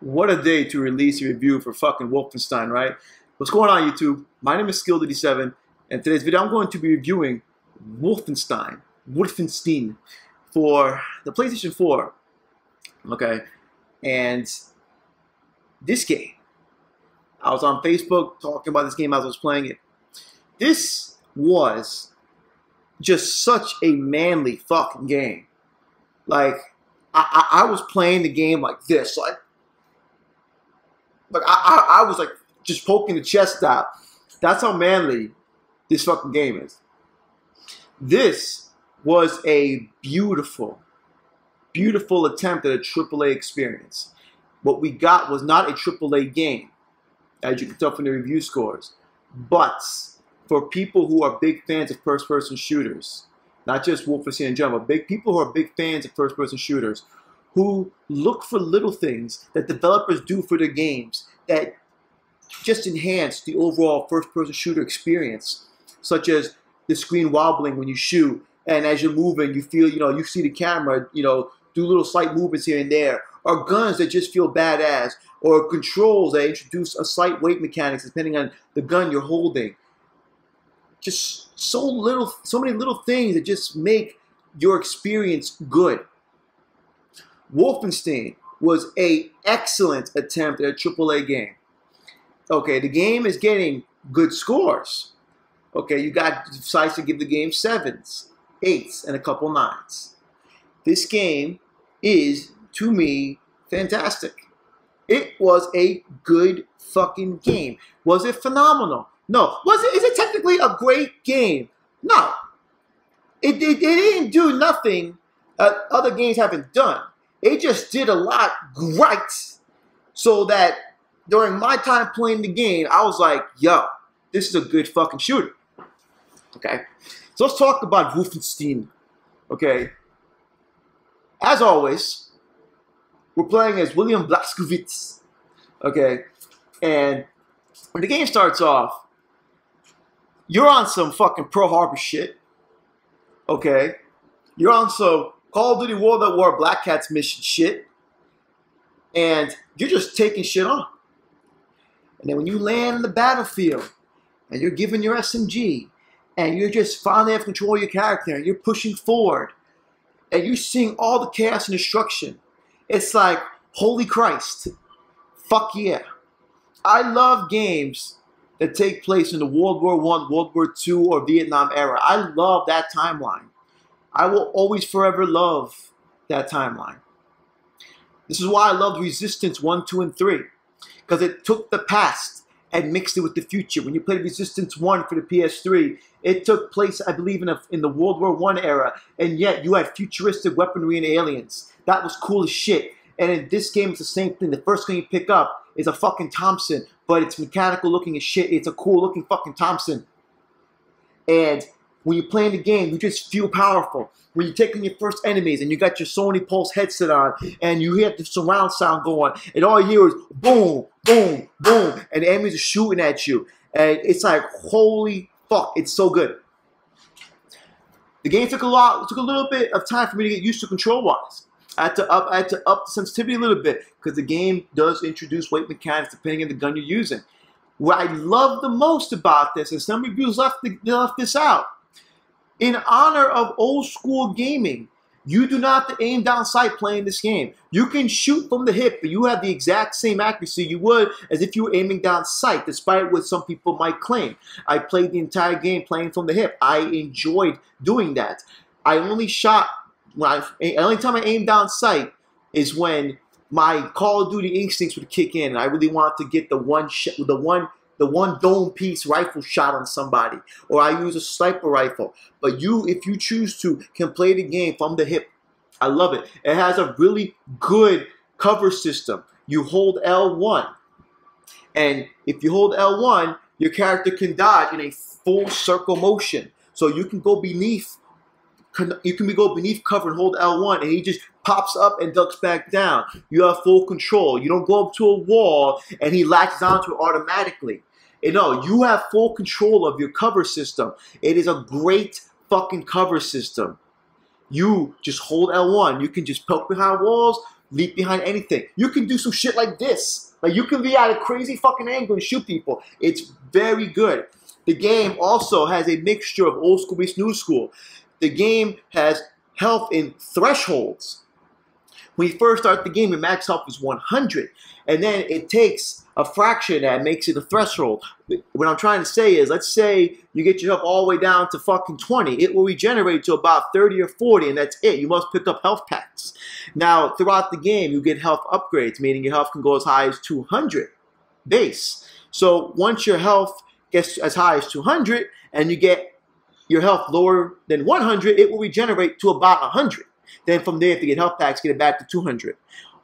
What a day to release a review for fucking Wolfenstein, right? What's going on, YouTube? My name is Skill87, and today's video I'm going to be reviewing Wolfenstein for the PlayStation 4. Okay, and this game, I was on Facebook talking about this game as I was playing it. This was just such a manly fucking game. Like, I was playing the game like this, like I was like just poking the chest out. That's how manly this fucking game is. This was a beautiful, beautiful attempt at a AAA experience. What we got was not a AAA game, as you can tell from the review scores, but for people who are big fans of first-person shooters, not just Wolfenstein in general, but people who are big fans of first-person shooters, who look for little things that developers do for their games that just enhance the overall first-person shooter experience, such as the screen wobbling when you shoot, and as you're moving, you feel, you see the camera, do little slight movements here and there, or guns that just feel badass, or controls that introduce a slight weight mechanics depending on the gun you're holding. Just so many little things that just make your experience good. Wolfenstein was an excellent attempt at a AAA game. Okay, the game is getting good scores. Okay, you got decided to give the game 7s, 8s, and a couple 9s. This game is, to me, fantastic. It was a good fucking game. Was it phenomenal? No. Is it technically a great game? No. It didn't do nothing other games haven't done. It just did a lot right, so that during my time playing the game, I was like, yo, this is a good fucking shooter. Okay, so let's talk about Wolfenstein. Okay, as always, we're playing as William Blazkowicz. Okay, and when the game starts off, you're on some fucking Pearl Harbor shit. Okay, you're on some Call of Duty World at War Black Cat's mission shit, and you're just taking shit on. And then when you land in the battlefield, and you're given your SMG, and you're just finally have control of your character, and you're pushing forward, and you're seeing all the chaos and destruction, it's like, holy Christ, fuck yeah. I love games that take place in the World War I, World War II, or Vietnam era. I love that timeline. I will always forever love that timeline. This is why I loved Resistance 1, 2, and 3. Because it took the past and mixed it with the future. When you played Resistance 1 for the PS3, it took place, I believe, in the World War I era. And yet you had futuristic weaponry and aliens. That was cool as shit. And in this game, it's the same thing. The first thing you pick up is a fucking Thompson. But it's mechanical looking as shit. It's a cool looking fucking Thompson. And when you're playing the game, you just feel powerful. When you're taking your first enemies and you got your Sony Pulse headset on and you hear the surround sound going and all you hear is boom, boom, boom, and the enemies are shooting at you. And it's like, holy fuck, it's so good. The game took a little bit of time for me to get used to control-wise. I had to up the sensitivity a little bit because the game does introduce weight mechanics depending on the gun you're using. What I love the most about this, and some reviews left this out, in honor of old school gaming, you do not have to aim down sight playing this game. You can shoot from the hip, but you have the exact same accuracy you would as if you were aiming down sight, despite what some people might claim. I played the entire game playing from the hip. I enjoyed doing that. I only shot, the only time I aimed down sight is when my Call of Duty instincts would kick in and I really wanted to get the one dome piece rifle shot on somebody, or I use a sniper rifle. But if you choose to, can play the game from the hip. I love it. It has a really good cover system. You hold L1, and if you hold L1, your character can dodge in a full circle motion. So you can go beneath. You can go beneath cover and hold L1, and he just pops up and ducks back down. You have full control. You don't go up to a wall and he latches onto it automatically. No, you have full control of your cover system. It is a great fucking cover system. You just hold L1. You can just poke behind walls, leap behind anything. You can do some shit like this. Like, you can be at a crazy fucking angle and shoot people. It's very good. The game also has a mixture of old school meets new school. The game has health in thresholds. When you first start the game, your max health is 100. And then it takes a fraction that makes it a threshold. What I'm trying to say is, let's say you get your health all the way down to fucking 20. It will regenerate to about 30 or 40, and that's it. You must pick up health packs. Now, throughout the game, you get health upgrades, meaning your health can go as high as 200 base. So once your health gets as high as 200, and you get your health lower than 100, it will regenerate to about 100. Then from there, if you get health packs, get it back to 200.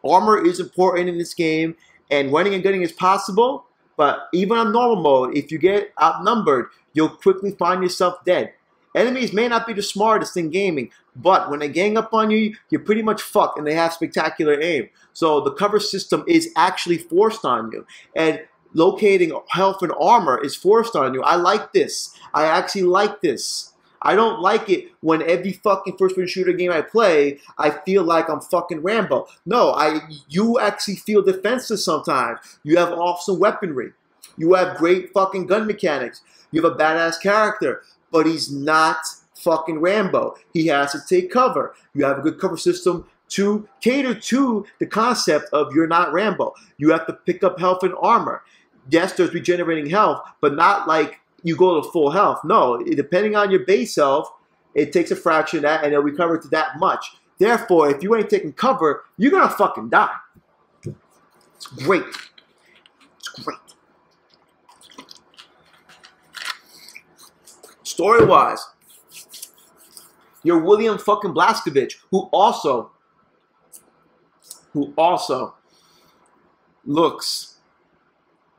Armor is important in this game, and running and gunning is possible, but even on normal mode, if you get outnumbered, you'll quickly find yourself dead. Enemies may not be the smartest in gaming, but when they gang up on you, you're pretty much fucked, and they have spectacular aim. So the cover system is actually forced on you, and locating health and armor is forced on you. I like this. I actually like this. I don't like it when every fucking first-person shooter game I play, I feel like I'm fucking Rambo. No, you actually feel defensive sometimes. You have awesome weaponry. You have great fucking gun mechanics. You have a badass character, but he's not fucking Rambo. He has to take cover. You have a good cover system to cater to the concept of you're not Rambo. You have to pick up health and armor. Yes, there's regenerating health, but not like you go to full health. No, depending on your base health, it takes a fraction of that, and it'll recover to that much. Therefore, if you ain't taking cover, you're gonna fucking die. It's great. It's great. Story-wise, you're William fucking Blazkowicz, who also looks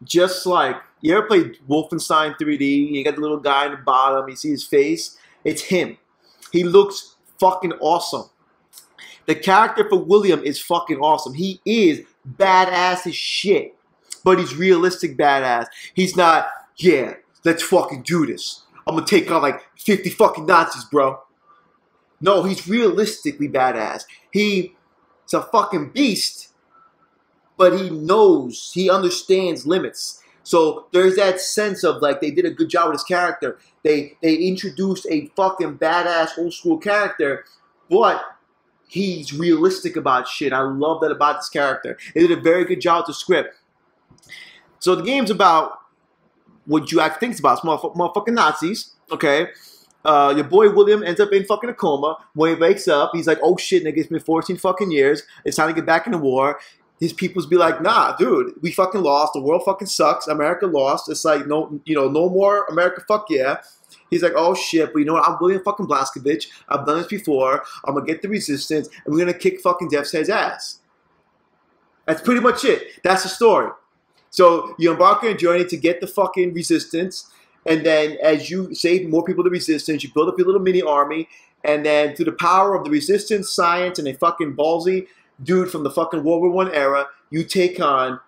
just like, you ever played Wolfenstein 3D? You got the little guy in the bottom, you see his face? It's him. He looks fucking awesome. The character for William is fucking awesome. He is badass as shit, but he's realistic badass. He's not, yeah, let's fucking do this. I'm gonna take on like 50 fucking Nazis, bro. No, he's realistically badass. He's a fucking beast, but he knows, he understands limits. So there's that sense of like they did a good job with his character. They introduced a fucking badass old school character, but he's realistic about shit. I love that about this character. They did a very good job with the script. So the game's about what you actually think it's about. It's motherfucking Nazis, okay? Your boy William ends up in fucking a coma. When he wakes up, he's like, oh shit, nigga, it's been 14 fucking years. It's time to get back in the war. His peoples be like, nah, dude, we fucking lost. The world fucking sucks. America lost. It's like, no, you know, no more America, fuck yeah. He's like, oh shit, but you know what? I'm William fucking Blazkowicz. I've done this before. I'm gonna get the resistance, and we're gonna kick fucking Death's Head's ass. That's pretty much it. That's the story. So you embark on a journey to get the fucking resistance, and then as you save more people to resistance, you build up your little mini army, and then through the power of the resistance, science, and a fucking ballsy dude from the fucking World War I era, you take on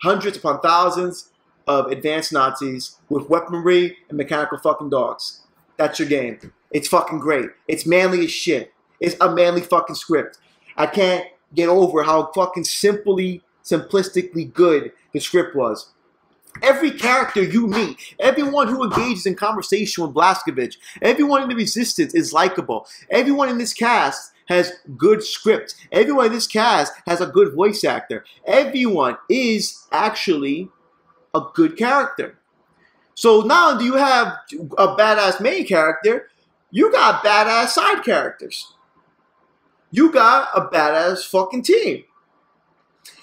hundreds upon thousands of advanced Nazis with weaponry and mechanical fucking dogs. That's your game. It's fucking great. It's manly as shit. It's a manly fucking script. I can't get over how fucking simplistically good the script was. Every character you meet, everyone who engages in conversation with Blazkowicz, everyone in the Resistance is likable. Everyone in this cast has good script. Everyone in this cast has a good voice actor. Everyone is actually a good character. So not only do you have a badass main character, you got badass side characters. You got a badass fucking team.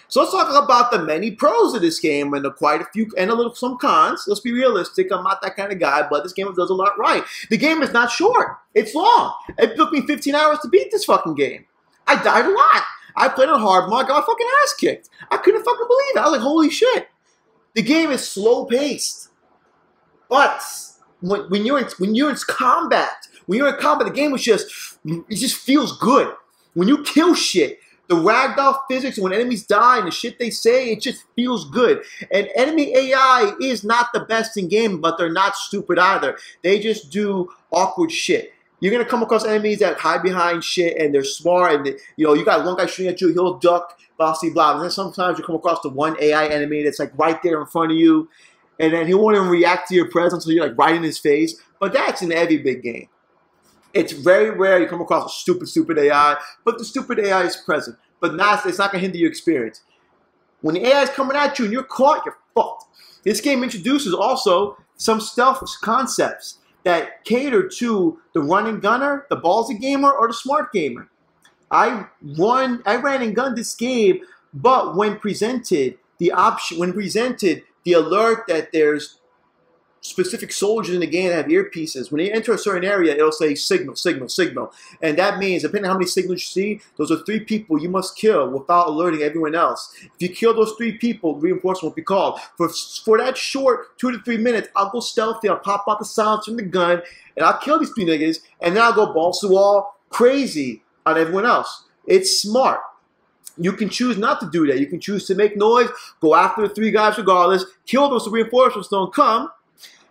So let's talk about the many pros of this game and quite a few and some cons. Let's be realistic. I'm not that kind of guy, but this game does a lot right. The game is not short. It's long. It took me 15 hours to beat this fucking game. I died a lot. I played on hard mode. I got my fucking ass kicked. I couldn't fucking believe it. I was like, holy shit. The game is slow paced. But when you're in combat, the game is it just feels good. When you kill shit, the ragdoll physics, when enemies die and the shit they say, it just feels good. And enemy AI is not the best in game, but they're not stupid either. They just do awkward shit. You're gonna come across enemies that hide behind shit and they're smart and you got one guy shooting at you, he'll duck, blah, blah, blah. And then sometimes you come across the one AI enemy that's like right there in front of you, and then he won't even react to your presence until you're like right in his face. But that's in every big game. It's very rare you come across a stupid AI, but the stupid AI is present. But it's not gonna hinder your experience. When the AI is coming at you and you're caught, you're fucked. This game introduces also some stealth concepts that cater to the run and gunner, the ballsy gamer, or the smart gamer. I ran and gunned this game, but when presented the alert that there's specific soldiers in the game that have earpieces, when they enter a certain area, it'll say signal, signal, signal. And that means, depending on how many signals you see, those are 3 people you must kill without alerting everyone else. If you kill those 3 people, reinforcement will be called. For that short 2 to 3 minutes, I'll go stealthy, I'll pop out the sounds from the gun, and I'll kill these 3 niggas, and then I'll go balls to the wall crazy on everyone else. It's smart. You can choose not to do that. You can choose to make noise, go after the 3 guys regardless, kill those so reinforcements don't come.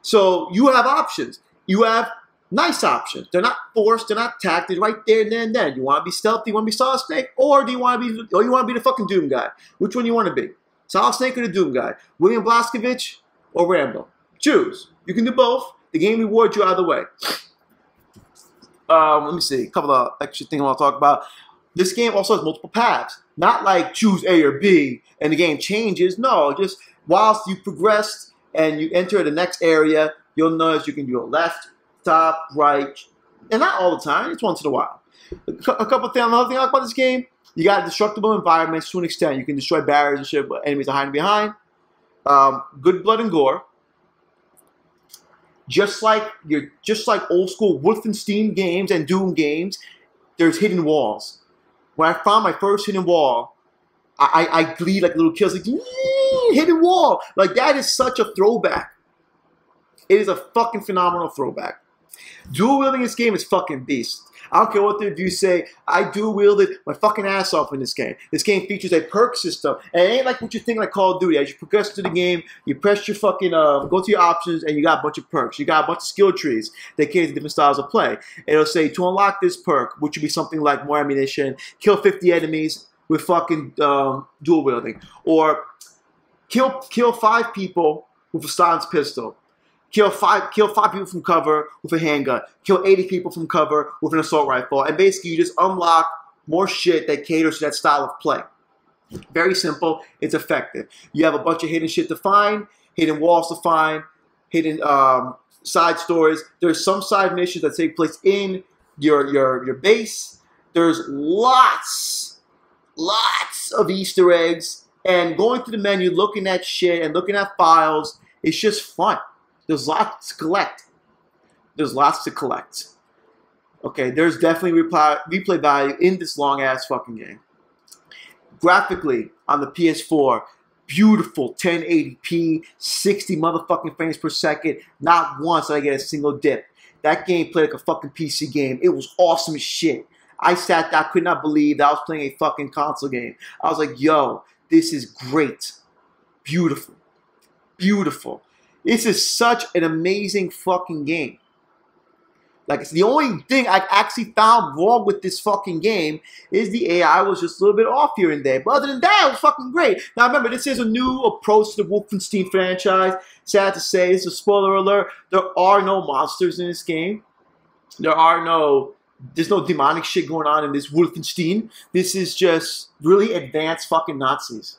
So you have options. You have nice options. They're not forced. They're not tacked. They're right there and then. You want to be stealthy? You want to be Solid Snake? Or do you want to be? Or you want to be the fucking Doom guy? Which one do you want to be? Solid Snake or the Doom guy? William Blaskovich or Rambo? Choose. You can do both. The game rewards you either way. Let me see. A couple of extra things I want to talk about. This game also has multiple paths. Not like choose A or B and the game changes. No, just whilst you progressed and you enter the next area, you'll notice you can go left, top, right, and not all the time, it's once in a while. A couple things, another thing I like about this game, you got destructible environments to an extent. You can destroy barriers and shit, but enemies are hiding behind. Good blood and gore. Just like old school Wolfenstein games and Doom games, there's hidden walls. When I found my first hidden wall, I gleed like a little kid. I was like, hidden wall. Like, that is such a throwback. It is a fucking phenomenal throwback. Dual wielding this game is fucking beast. I don't care what the reviews say. I dual wielded my fucking ass off in this game. This game features a perk system. And it ain't like what you think like Call of Duty. As you progress through the game, you press your fucking, go to your options, and you got a bunch of perks. You got a bunch of skill trees that cater to different styles of play. And it'll say, to unlock this perk, which would be something like more ammunition, kill 50 enemies with fucking dual wielding. Or kill 5 people with a silenced pistol. Kill five people from cover with a handgun. Kill 80 people from cover with an assault rifle. And basically, you just unlock more shit that caters to that style of play. Very simple. It's effective. You have a bunch of hidden shit to find, hidden walls to find, hidden side stories. There's some side missions that take place in your base. There's lots of Easter eggs. And going through the menu, looking at shit and looking at files, it's just fun. There's lots to collect. There's lots to collect. Okay, there's definitely replay value in this long-ass fucking game. Graphically, on the PS4, beautiful 1080p, 60 motherfucking frames per second. Not once did I get a single dip. That game played like a fucking PC game. It was awesome as shit. I sat there, I could not believe that I was playing a fucking console game. I was like, yo, this is great. Beautiful. Beautiful. This is such an amazing fucking game. Like, it's the only thing I actually found wrong with this fucking game is the AI was just a little bit off here and there. But other than that, it was fucking great. Now, remember, this is a new approach to the Wolfenstein franchise. Sad to say, it's a spoiler alert. There are no monsters in this game. There's no demonic shit going on in this Wolfenstein. This is just really advanced fucking Nazis.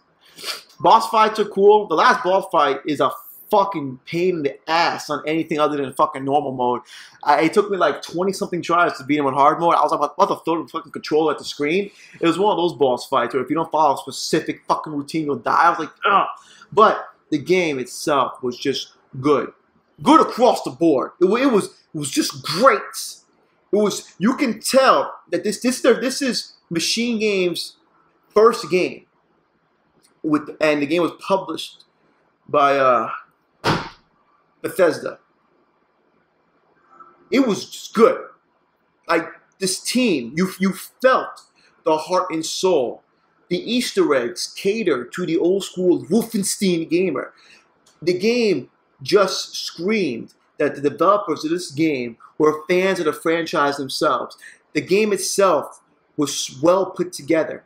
Boss fights are cool. The last boss fight is a fucking pain in the ass on anything other than fucking normal mode. It took me like 20-something tries to beat him on hard mode. I was like, about to throw the fucking controller at the screen. It was one of those boss fights where if you don't follow a specific fucking routine, you'll die. I was like, ugh. But the game itself was just good. Good across the board. It was just great. It was, you can tell that this is Machine Game's first game. And the game was published by Bethesda. It was just good. Like, this team, you felt the heart and soul. The Easter eggs cater to the old school Wolfenstein gamer. The game just screamed that the developers of this game were fans of the franchise themselves. The game itself was well put together.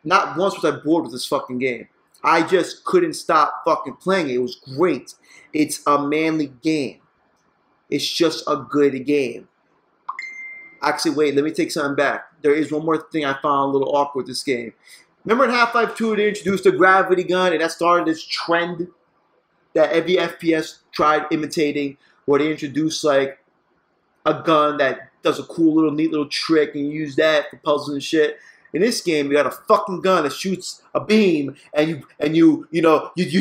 Not once was I bored with this fucking game. I just couldn't stop fucking playing it. It was great. It's a manly game. It's just a good game. Actually, wait, let me take something back. There is one more thing I found a little awkward with this game. Remember in Half-Life 2 they introduced the gravity gun, and that started this trend that every FPS tried imitating, where they introduced like a gun that does a cool little neat little trick, and you use that for puzzles and shit. In this game, you got a fucking gun that shoots a beam, and you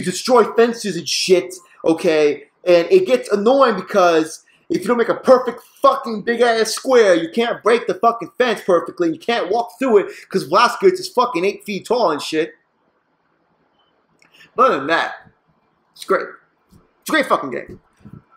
destroy fences and shit, okay? And it gets annoying because if you don't make a perfect fucking big ass square, you can't break the fucking fence perfectly. You can't walk through it because Vlaskowitz is fucking 8 feet tall and shit. But other than that, it's great. It's a great fucking game.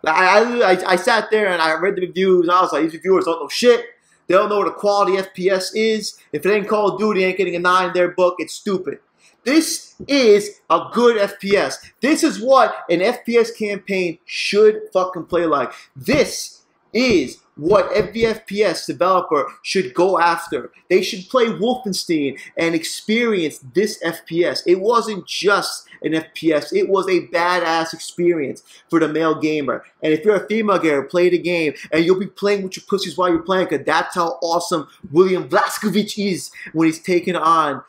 I sat there and I read the reviews and I was like, these reviewers don't know shit. They don't know what a quality FPS is. If it ain't Call of Duty, it ain't getting a 9 in their book. It's stupid. This is a good FPS. This is what an FPS campaign should fucking play like. This is what every FPS developer should go after. They should play Wolfenstein and experience this FPS. It wasn't just an FPS. It was a badass experience for the male gamer. And if you're a female gamer, play the game and you'll be playing with your pussies while you're playing, because that's how awesome William Vlaskowitz is when he's taking on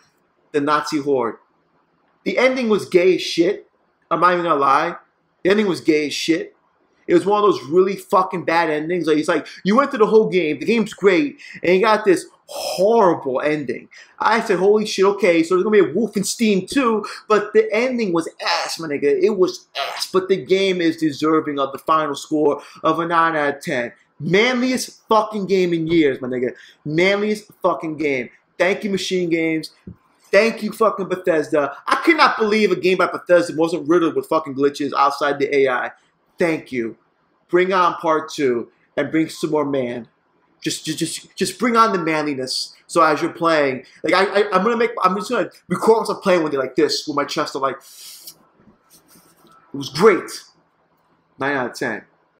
the Nazi horde. The ending was gay as shit. I'm not even gonna lie. The ending was gay as shit. It was one of those really fucking bad endings. Like, it's like, you went through the whole game, the game's great, and you got this horrible ending. I said, holy shit, okay, so there's gonna be a Wolfenstein 2, but the ending was ass, my nigga. It was ass, but the game is deserving of the final score of a 9 out of 10. Manliest fucking game in years, my nigga. Manliest fucking game. Thank you, Machine Games. Thank you, fucking Bethesda. I could not believe a game by Bethesda wasn't riddled with fucking glitches outside the AI. Thank you. Bring on part 2 and bring some more man. Just bring on the manliness. So as you're playing, like I'm just gonna record myself playing with it like this, with my chest. I'm like, it was great. 9 out of 10.